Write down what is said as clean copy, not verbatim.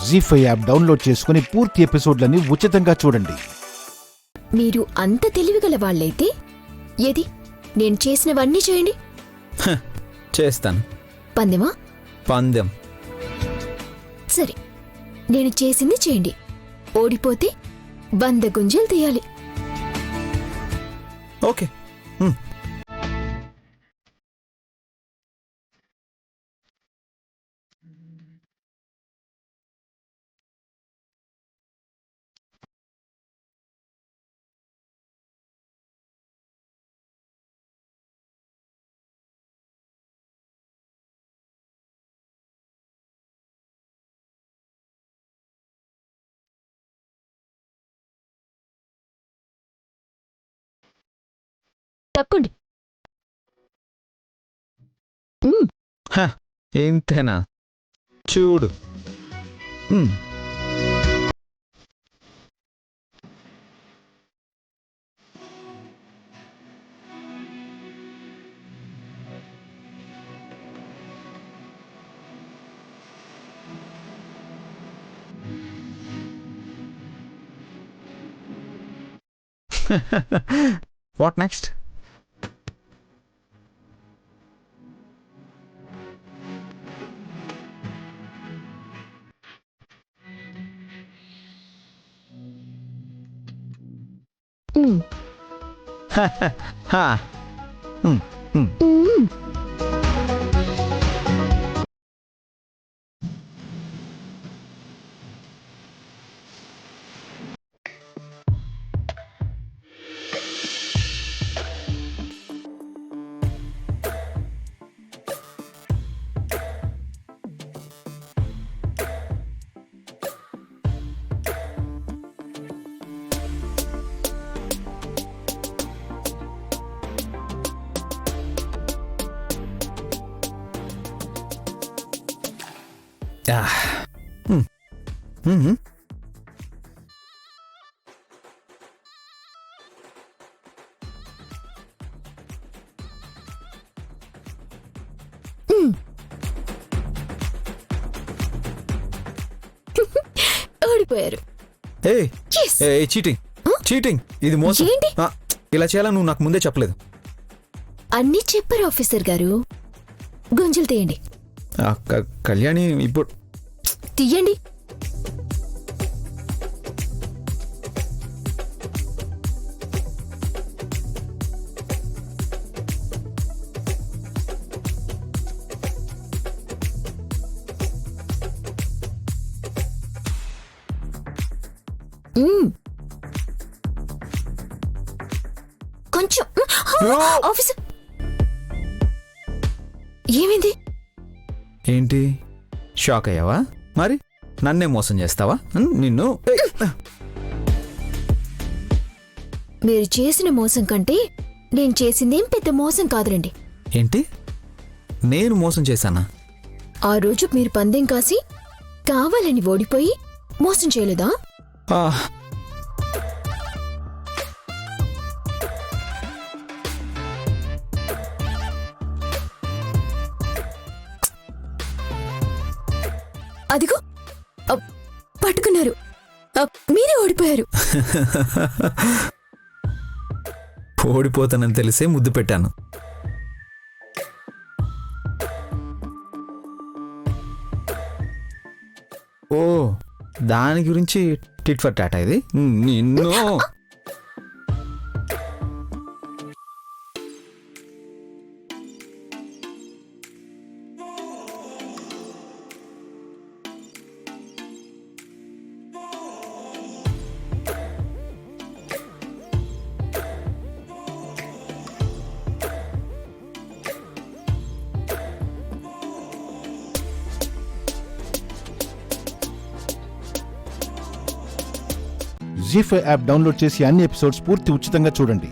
జీ5 app download చేసుకుని పూర్తి ఎపిసోడ్లని ఉచితంగా చూడండి. మీరు అంత తెలివిగల వాళ్ళైతే ఏది నేను చేసినవన్నీ చేయండి. చేస్తాను. పందెమా? పందెం. సరే, నేను చేసింది చేయండి. ఓడిపోతే 100 గుంజలు తీయాలి. ఓకే. తప్పండి. ఇంతేనా? చూడు. What next? Ha. ఓడిపోయారు. చీటింగ్. ఇది మోసం. ఏంటి? ఇలా చేయాలని నువ్వు నాకు ముందే చెప్పలేదు. అన్నీ చెప్పారు ఆఫీసర్ గారు. గుంజలు తీయండి. కళ్యాణి ఇప్పుడు తీయండి. కొంచెం. ఆఫీసర్, ఏమైంది? ఏంటి, షాక్ అయ్యావా? మరి నన్నే మోసం చేస్తావా? నిన్ను. మీరు చేసిన మోసం కంటే నేను చేసిందేం పెద్ద మోసం కాదులండి. ఏంటి, నేను మోసం చేశానా? ఆ రోజు మీరు పందెం కాసి కావాలని ఓడిపోయి మోసం చేయలేదా? అదిగో పట్టుకున్నారు. మీరే ఓడిపోయారు. ఓడిపోతానని తెలిసే ముద్దు పెట్టాను. ఓ, దాని గురించి టిట్ ఫర్ టాటా ఇది. నిన్ను జీ5 యాప్ డౌన్లోడ్ చేసి అన్ని ఎపిసోడ్స్ పూర్తి ఉచితంగా చూడండి.